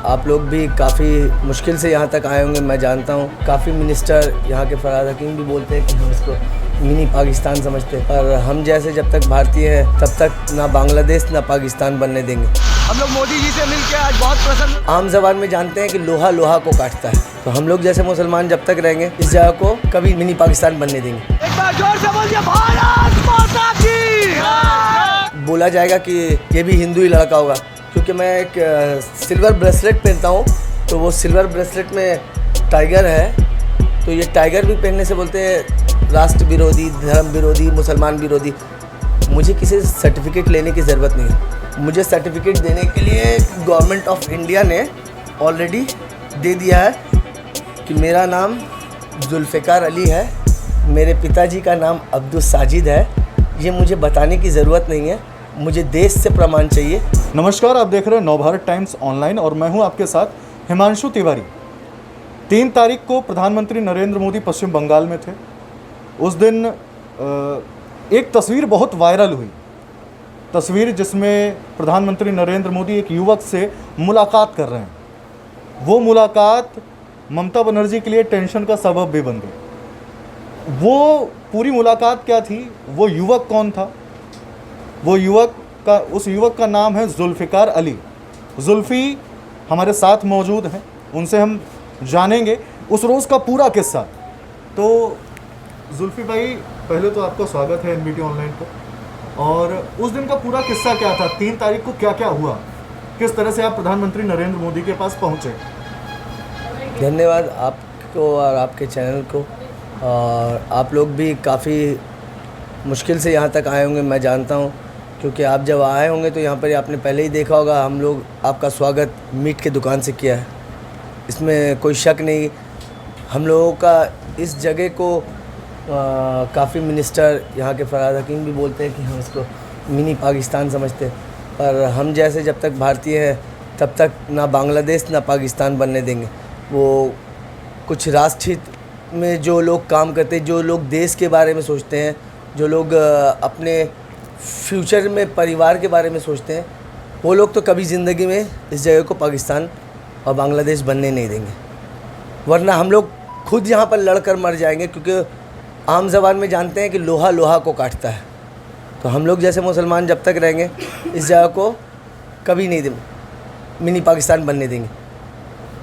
आप लोग भी काफ़ी मुश्किल से यहाँ तक आए होंगे, मैं जानता हूँ। काफ़ी मिनिस्टर यहाँ के फराज हकीम भी बोलते हैं कि हम इसको मिनी पाकिस्तान समझते हैं, पर हम जैसे जब तक भारतीय हैं तब तक ना बांग्लादेश ना पाकिस्तान बनने देंगे। हम लोग मोदी जी से मिलकर आज बहुत प्रसन्न। आम ज़बान में जानते हैं कि लोहा लोहा को काटता है, तो हम लोग जैसे मुसलमान जब तक रहेंगे इस जगह को कभी मिनी पाकिस्तान बनने देंगे। एक बार जोर से बोलिए भारत माता की। बोला जाएगा कि ये भी हिंदू ही लड़का होगा, क्योंकि मैं एक सिल्वर ब्रेसलेट पहनता हूँ, तो वो सिल्वर ब्रेसलेट में टाइगर है। तो ये टाइगर भी पहनने से बोलते हैं राष्ट्र विरोधी, धर्म विरोधी, मुसलमान विरोधी। मुझे किसी सर्टिफिकेट लेने की ज़रूरत नहीं है। मुझे सर्टिफिकेट देने के लिए गवर्नमेंट ऑफ इंडिया ने ऑलरेडी दे दिया है कि मेरा नाम जुल्फ़िकार अली है, मेरे पिताजी का नाम अब्दुल साजिद है। ये मुझे बताने की ज़रूरत नहीं है, मुझे देश से प्रमाण चाहिए। नमस्कार, आप देख रहे हैं नवभारत टाइम्स ऑनलाइन और मैं हूं आपके साथ हिमांशु तिवारी। 3 तारीख को प्रधानमंत्री नरेंद्र मोदी पश्चिम बंगाल में थे। उस दिन एक तस्वीर बहुत वायरल हुई, तस्वीर जिसमें प्रधानमंत्री नरेंद्र मोदी एक युवक से मुलाकात कर रहे हैं। वो मुलाकात ममता बनर्जी के लिए टेंशन का सबब भी बन गई। वो पूरी मुलाकात क्या थी, वो युवक कौन था, उस युवक का नाम है जुल्फ़िकार अली। जुल्फ़ी हमारे साथ मौजूद हैं, उनसे हम जानेंगे उस रोज़ का पूरा किस्सा। तो जुल्फ़ी भाई, पहले तो आपका स्वागत है एनबीटी ऑनलाइन पर। और उस दिन का पूरा किस्सा क्या था, 3 तारीख को क्या क्या हुआ, किस तरह से आप प्रधानमंत्री नरेंद्र मोदी के पास पहुँचे? धन्यवाद आपको और आपके चैनल को। और आप लोग भी काफ़ी मुश्किल से यहाँ तक आए होंगे, मैं जानता हूँ, क्योंकि आप जब आए होंगे तो यहाँ पर आपने पहले ही देखा होगा, हम लोग आपका स्वागत मीट की दुकान से किया है, इसमें कोई शक नहीं। हम लोगों का इस जगह को काफ़ी मिनिस्टर यहाँ के फराज हकीम भी बोलते हैं कि हम इसको मिनी पाकिस्तान समझते हैं, पर हम जैसे जब तक भारतीय हैं तब तक ना बांग्लादेश ना पाकिस्तान बनने देंगे। वो कुछ राष्ट्रहित में जो लोग काम करते हैं, जो लोग देश के बारे में सोचते हैं, जो लोग अपने फ्यूचर में परिवार के बारे में सोचते हैं, वो लोग तो कभी ज़िंदगी में इस जगह को पाकिस्तान और बांग्लादेश बनने नहीं देंगे, वरना हम लोग खुद यहाँ पर लड़कर मर जाएंगे। क्योंकि आम ज़बान में जानते हैं कि लोहा लोहा को काटता है, तो हम लोग जैसे मुसलमान जब तक रहेंगे इस जगह को कभी नहीं मिनी पाकिस्तान बनने देंगे।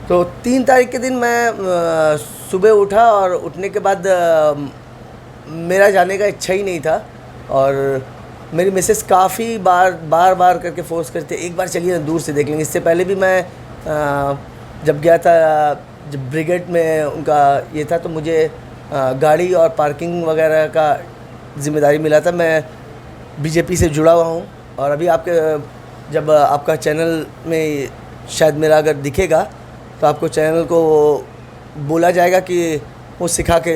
तो 3 तारीख के दिन मैं सुबह उठा और उठने के बाद मेरा जाने का इच्छा ही नहीं था, और मेरी मिसेस काफ़ी बार करके फोर्स करते, एक बार चलिए ना, दूर से देख लेंगे। इससे पहले भी मैं जब गया था, जब ब्रिगेड में उनका ये था, तो मुझे गाड़ी और पार्किंग वगैरह का ज़िम्मेदारी मिला था। मैं बीजेपी से जुड़ा हुआ हूँ, और अभी जब आपका चैनल में शायद मेरा अगर दिखेगा तो आपको चैनल को बोला जाएगा कि वो सिखा के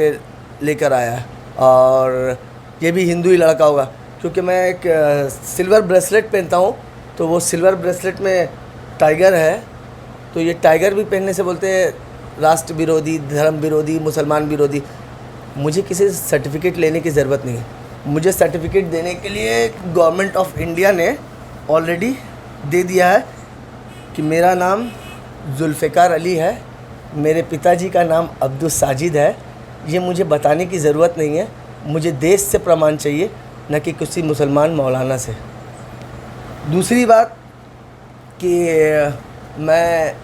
लेकर आया है, और ये भी हिंदू ही लड़का होगा, क्योंकि मैं एक सिल्वर ब्रेसलेट पहनता हूँ, तो वो सिल्वर ब्रेसलेट में टाइगर है। तो ये टाइगर भी पहनने से बोलते हैं राष्ट्र विरोधी, धर्म विरोधी, मुसलमान विरोधी। मुझे किसी सर्टिफिकेट लेने की ज़रूरत नहीं है। मुझे सर्टिफिकेट देने के लिए गवर्नमेंट ऑफ इंडिया ने ऑलरेडी दे दिया है कि मेरा नाम जुल्फ़िकार अली है, मेरे पिताजी का नाम अब्दुल साजिद है। ये मुझे बताने की ज़रूरत नहीं है, मुझे देश से प्रमाण चाहिए, न कि किसी मुसलमान मौलाना से। दूसरी बात कि मैं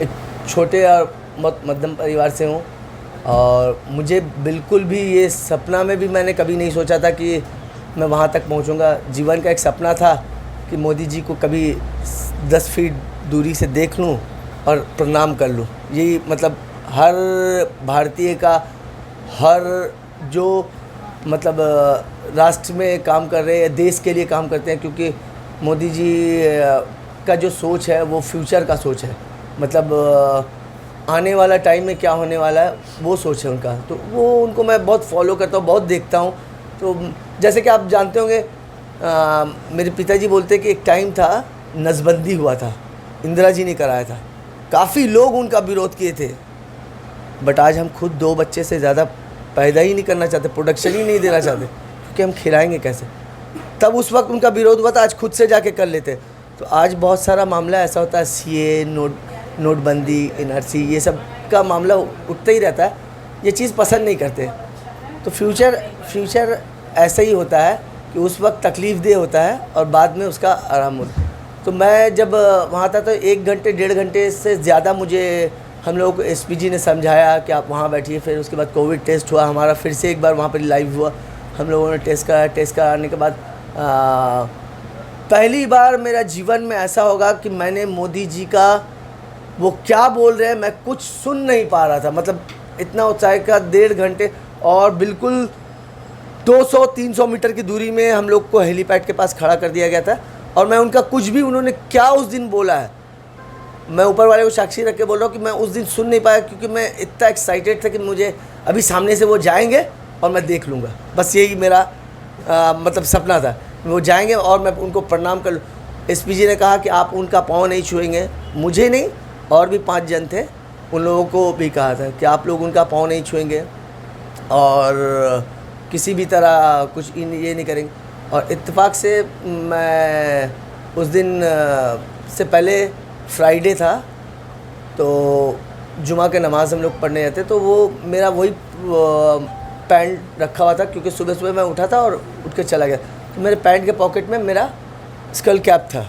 एक छोटे और मध्यम परिवार से हूँ, और मुझे बिल्कुल भी ये सपना में भी मैंने कभी नहीं सोचा था कि मैं वहाँ तक पहुँचूँगा। जीवन का एक सपना था कि मोदी जी को कभी 10 फीट दूरी से देख लूँ और प्रणाम कर लूँ। यही मतलब हर भारतीय का, हर जो मतलब राष्ट्र में काम कर रहे हैं, देश के लिए काम करते हैं, क्योंकि मोदी जी का जो सोच है वो फ्यूचर का सोच है, मतलब आने वाला टाइम में क्या होने वाला है वो सोच है उनका। तो वो उनको मैं बहुत फॉलो करता हूँ, बहुत देखता हूँ। तो जैसे कि आप जानते होंगे, मेरे पिताजी बोलते कि एक टाइम था, नसबंदी हुआ था, इंदिरा जी ने कराया था, काफ़ी लोग उनका विरोध किए थे, बट आज हम खुद 2 बच्चे से ज़्यादा पैदा ही नहीं करना चाहते, प्रोडक्शन ही नहीं देना चाहते, क्योंकि हम खिलाएंगे कैसे। तब उस वक्त उनका विरोध हुआ था, आज खुद से जाके कर लेते। तो आज बहुत सारा मामला ऐसा होता है, सीए, नोटबंदी, एनआरसी, ये सब का मामला उठता ही रहता है। ये चीज़ पसंद नहीं करते। तो फ्यूचर ऐसा ही होता है कि उस वक्त तकलीफ़देह होता है और बाद में उसका आराम होता है। तो मैं जब वहाँ था तो 1 घंटे 1.5 घंटे से ज़्यादा मुझे हम लोगों को एसपीजी ने समझाया कि आप वहाँ बैठिए। फिर उसके बाद कोविड टेस्ट हुआ हमारा, फिर से एक बार वहाँ पर लाइव हुआ, हम लोगों ने टेस्ट कराया। टेस्ट कराने के बाद पहली बार मेरा जीवन में ऐसा होगा कि मैंने मोदी जी का वो क्या बोल रहे हैं मैं कुछ सुन नहीं पा रहा था। मतलब इतना उत्साह का 1.5 घंटे, और बिल्कुल 200-300 मीटर की दूरी में हम लोग को हेलीपैड के पास खड़ा कर दिया गया था। और मैं उनका कुछ भी, उन्होंने क्या उस दिन बोला है, मैं ऊपर वाले को साक्षी रख के बोल रहा हूँ कि मैं उस दिन सुन नहीं पाया, क्योंकि मैं इतना एक्साइटेड था कि मुझे अभी सामने से वो जाएंगे और मैं देख लूँगा। बस यही मेरा मतलब सपना था, वो जाएंगे और मैं उनको प्रणाम कर लूँ। एसपीजी ने कहा कि आप उनका पाँव नहीं छुएंगे, मुझे नहीं, और भी 5 जन थे, उन लोगों को भी कहा था कि आप लोग उनका पाँव नहीं छुएंगे और किसी भी तरह कुछ ये नहीं करेंगे। और इत्तेफाक से मैं उस दिन से पहले फ्राइडे था, तो जुमा के नमाज़ हम लोग पढ़ने जाते, तो वो मेरा वही पैंट रखा हुआ था, क्योंकि सुबह सुबह मैं उठा था और उठ के चला गया। तो मेरे पैंट के पॉकेट में मेरा स्कल कैप था,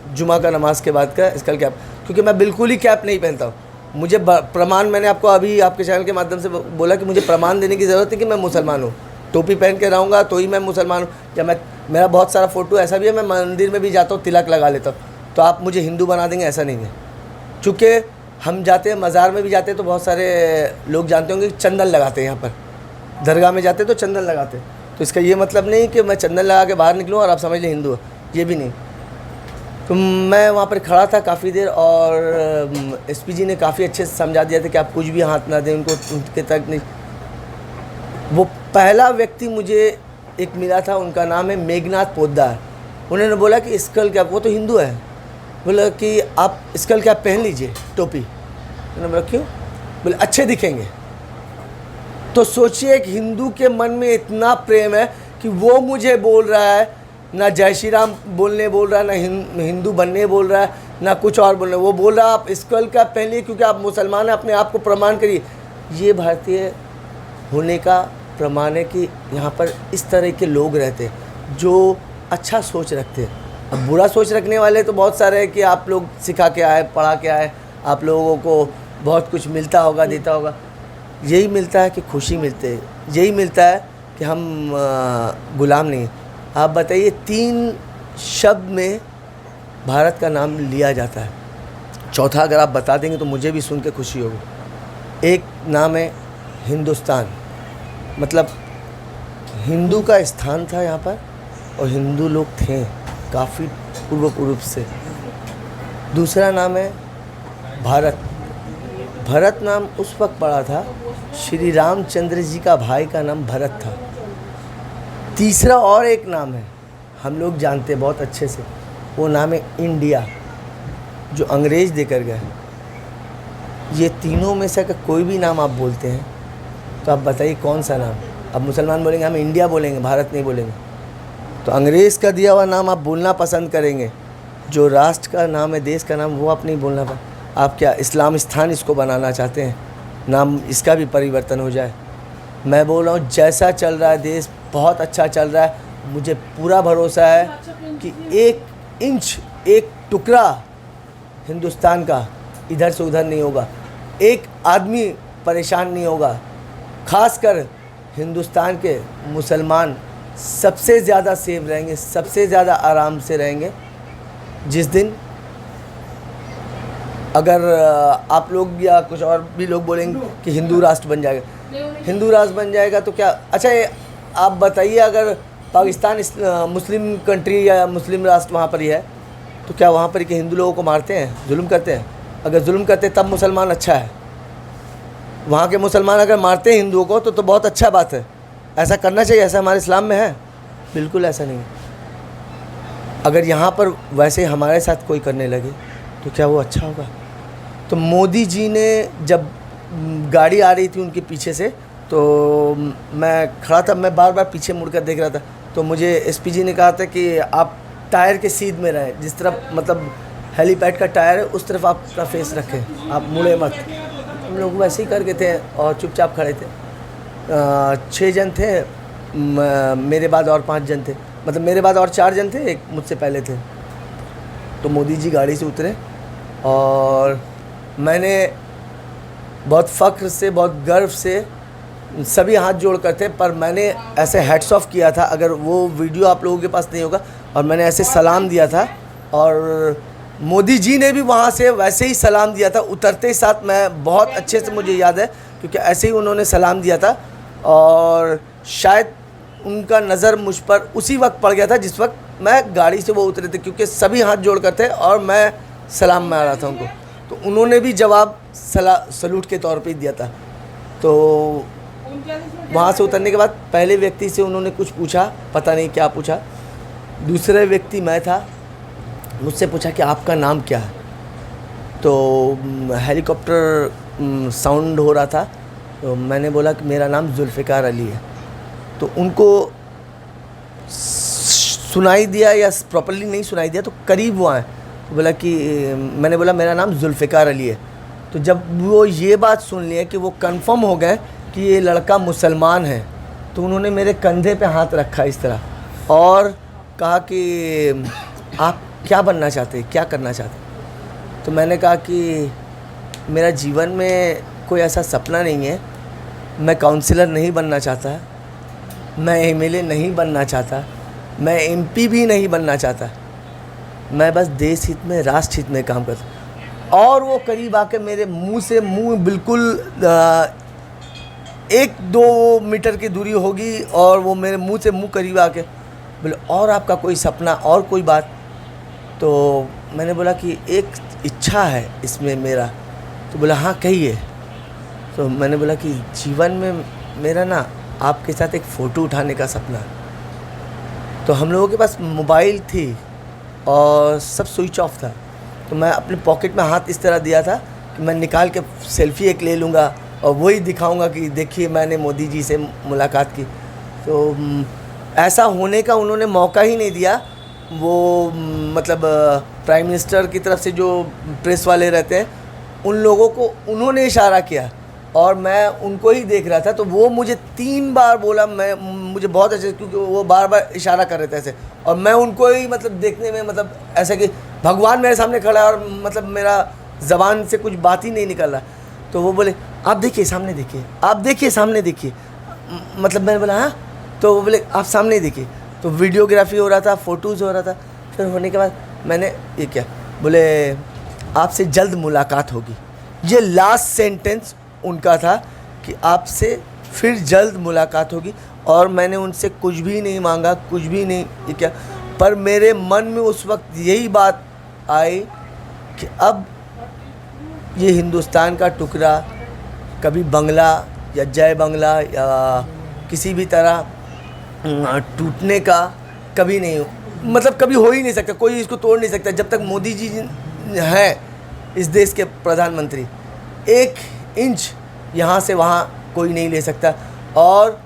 जुमा का नमाज के बाद का स्कल कैप, क्योंकि मैं बिल्कुल ही कैप नहीं पहनता हूँ। मुझे प्रमाण, मैंने आपको अभी आपके चैनल के माध्यम से बोला कि मुझे प्रमाण देने की ज़रूरत है कि मैं मुसलमान हूँ। टोपी पहन के रहूँगा तो ही मैं मुसलमान हूँ। या मेरा बहुत सारा फ़ोटो ऐसा भी है, मैं मंदिर में भी जाता हूँ, तिलक लगा लेता हूँ, तो आप मुझे हिंदू बना देंगे, ऐसा नहीं है। चूँकि हम जाते हैं, मज़ार में भी जाते हैं, तो बहुत सारे लोग जानते होंगे कि चंदन लगाते हैं। यहाँ पर दरगाह में जाते तो चंदन लगाते, तो इसका ये मतलब नहीं कि मैं चंदन लगा के बाहर निकलूँ और आप समझ लें हिंदू है, ये भी नहीं। तो मैं वहाँ पर खड़ा था काफ़ी देर, और एसपीजी ने काफ़ी अच्छे से समझा दिया था कि आप कुछ भी हाथ ना दें उनको, उनके तक नहीं। वो पहला व्यक्ति मुझे एक मिला था, उनका नाम है मेघनाथ पोद्दार। उन्होंने बोला कि स्कल कैप, वो तो हिंदू है, बोला कि आप स्कल कैप पहन लीजिए, टोपी। मैंने बोला क्यों? बोले अच्छे दिखेंगे। तो सोचिए एक हिंदू के मन में इतना प्रेम है कि वो मुझे बोल रहा है, ना जय श्री राम बोलने बोल रहा है, ना हिंदू बनने बोल रहा है, ना कुछ और बोल रहा है। वो बोल रहा है आप स्कल कैप पहन लीजिए क्योंकि आप मुसलमान हैं, अपने आप को प्रमाण करिए। ये भारतीय होने का प्रमाण है कि यहाँ पर इस तरह के लोग रहते हैं जो अच्छा सोच रखते हैं। अब बुरा सोच रखने वाले तो बहुत सारे हैं कि आप लोग सिखा के आए, पढ़ा के आए, आप लोगों को बहुत कुछ मिलता होगा, देता होगा। यही मिलता है कि खुशी मिलती है, यही मिलता है कि हम गुलाम नहीं। आप बताइए 3 शब्द में भारत का नाम लिया जाता है, चौथा अगर आप बता देंगे तो मुझे भी सुन के खुशी होगी। एक नाम है हिंदुस्तान, मतलब हिंदू का स्थान था यहाँ पर और हिंदू लोग थे काफ़ी पूर्व से। दूसरा नाम है भारत। भरत नाम उस वक्त पड़ा था, श्री रामचंद्र जी का भाई का नाम भरत था। तीसरा और एक नाम है, हम लोग जानते हैं बहुत अच्छे से, वो नाम है इंडिया, जो अंग्रेज़ देकर गए। ये तीनों में से अगर कोई भी नाम आप बोलते हैं तो आप बताइए कौन सा नाम। अब मुसलमान बोलेंगे हम इंडिया बोलेंगे, भारत नहीं बोलेंगे। तो अंग्रेज़ का दिया हुआ नाम आप बोलना पसंद करेंगे, जो राष्ट्र का नाम है, देश का नाम, वो आप नहीं बोलना पसंद। आप क्या इस्लामिस्तान इसको बनाना चाहते हैं, नाम इसका भी परिवर्तन हो जाए। मैं बोल रहा हूँ जैसा चल रहा है देश बहुत अच्छा चल रहा है। मुझे पूरा भरोसा है कि 1 इंच, 1 टुकड़ा हिंदुस्तान का इधर से उधर नहीं होगा, एक आदमी परेशान नहीं होगा। खासकर हिंदुस्तान के मुसलमान सबसे ज़्यादा सेफ रहेंगे, सबसे ज़्यादा आराम से रहेंगे। जिस दिन अगर आप लोग या कुछ और भी लोग बोलेंगे कि हिंदू राष्ट्र बन जाएगा, हिंदू राष्ट्र बन जाएगा तो क्या, अच्छा ये आप बताइए अगर पाकिस्तान मुस्लिम कंट्री या मुस्लिम राष्ट्र वहाँ पर ही है तो क्या वहाँ पर के हिंदू लोगों को मारते हैं, जुल्म करते हैं? अगर जुल्म करते तब मुसलमान अच्छा है। वहाँ के मुसलमान अगर मारते हैं हिंदुओं को तो बहुत अच्छा बात है, ऐसा करना चाहिए, ऐसा हमारे इस्लाम में है। बिल्कुल ऐसा नहीं है। अगर यहाँ पर वैसे हमारे साथ कोई करने लगे तो क्या वो अच्छा होगा? तो मोदी जी ने जब गाड़ी आ रही थी उनके पीछे से, तो मैं खड़ा था, मैं बार बार पीछे मुड़कर देख रहा था, तो मुझे एसपीजी ने कहा था कि आप टायर के सीध में रहें, जिस तरफ मतलब हेलीपैड का टायर है उस तरफ आप अपना फेस रखें, आप मुड़े मत। हम लोग वैसे ही करके थे और चुपचाप खड़े थे। 6 जन थे, मेरे बाद और 5 जन थे, मतलब मेरे बाद और 4 जन थे, एक मुझसे पहले थे। तो मोदी जी गाड़ी से उतरे और मैंने बहुत फ़ख्र से, बहुत गर्व से सभी हाथ जोड़ कर थे, पर मैंने ऐसे हैट्स ऑफ किया था, अगर वो वीडियो आप लोगों के पास नहीं होगा, और मैंने ऐसे सलाम दिया था और मोदी जी ने भी वहाँ से वैसे ही सलाम दिया था उतरते ही साथ। मैं बहुत अच्छे से मुझे याद है क्योंकि ऐसे ही उन्होंने सलाम दिया था और शायद उनका नज़र मुझ पर उसी वक्त पड़ गया था जिस वक्त मैं गाड़ी से वो उतरे थे, क्योंकि सभी हाथ जोड़ कर थे और मैं सलाम मार रहा था उनको। तो उन्होंने भी जवाब सलूट के तौर पे ही दिया था। तो वहाँ से उतरने के बाद पहले व्यक्ति से उन्होंने कुछ पूछा, पता नहीं क्या पूछा। दूसरे व्यक्ति मैं था, मुझसे पूछा कि आपका नाम क्या है। तो हेलीकॉप्टर साउंड हो रहा था, तो मैंने बोला कि मेरा नाम जुल्फ़िकार अली है। तो उनको सुनाई दिया या प्रॉपर्ली नहीं सुनाई दिया, तो करीब वो आए, तो बोला कि मैंने बोला मेरा नाम जुल्फ़िकार अली है। तो जब वो ये बात सुन लिया कि वो कंफर्म हो गए कि ये लड़का मुसलमान है, तो उन्होंने मेरे कंधे पे हाथ रखा इस तरह और कहा कि आप क्या बनना चाहते हैं, क्या करना चाहते हैं। तो मैंने कहा कि मेरा जीवन में कोई ऐसा सपना नहीं है, मैं काउंसलर नहीं बनना चाहता, मैं एमएलए नहीं बनना चाहता, मैं एमपी भी नहीं बनना चाहता, मैं बस देश हित में, राष्ट्र हित में काम करता। और वो करीब आके मेरे मुंह से मुंह बिल्कुल 1-2 मीटर की दूरी होगी और वो मेरे मुंह से मुंह करीब आके बोले और आपका कोई सपना और कोई बात। तो मैंने बोला कि एक इच्छा है इसमें मेरा। तो बोला हाँ कहिए। तो मैंने बोला कि जीवन में मेरा ना आपके साथ एक फ़ोटो उठाने का सपना। तो हम लोगों के पास मोबाइल थी और सब स्विच ऑफ था, तो मैं अपने पॉकेट में हाथ इस तरह दिया था कि मैं निकाल के सेल्फ़ी एक ले लूँगा और वही दिखाऊंगा कि देखिए मैंने मोदी जी से मुलाकात की। तो ऐसा होने का उन्होंने मौका ही नहीं दिया। वो मतलब प्राइम मिनिस्टर की तरफ से जो प्रेस वाले रहते हैं उन लोगों को उन्होंने इशारा किया और मैं उनको ही देख रहा था। तो वो मुझे 3 बार बोला, मुझे बहुत अच्छे, क्योंकि वो बार बार इशारा कर रहे थे ऐसे, और मैं उनको ही मतलब देखने में मतलब ऐसे कि भगवान मेरे सामने खड़ा है और मतलब मेरा ज़बान से कुछ बात ही नहीं निकल रहा। तो वो बोले आप देखिए सामने देखिए, आप देखिए सामने देखिए। मतलब मैंने बोला हाँ। तो वो बोले आप सामने देखिए। तो वीडियोग्राफी हो रहा था, फ़ोटोज़ हो रहा था। फिर होने के बाद मैंने ये क्या बोले आपसे जल्द मुलाकात होगी। ये लास्ट सेंटेंस उनका था कि आपसे फिर जल्द मुलाकात होगी। और मैंने उनसे कुछ भी नहीं मांगा, कुछ भी नहीं ये क्या, पर मेरे मन में उस वक्त यही बात आई कि अब ये हिंदुस्तान का टुकड़ा कभी बंगला या जय बंगला या किसी भी तरह टूटने का कभी नहीं, मतलब कभी हो ही नहीं सकता, कोई इसको तोड़ नहीं सकता। जब तक मोदी जी हैं इस देश के प्रधानमंत्री, 1 इंच यहाँ से वहाँ कोई नहीं ले सकता। और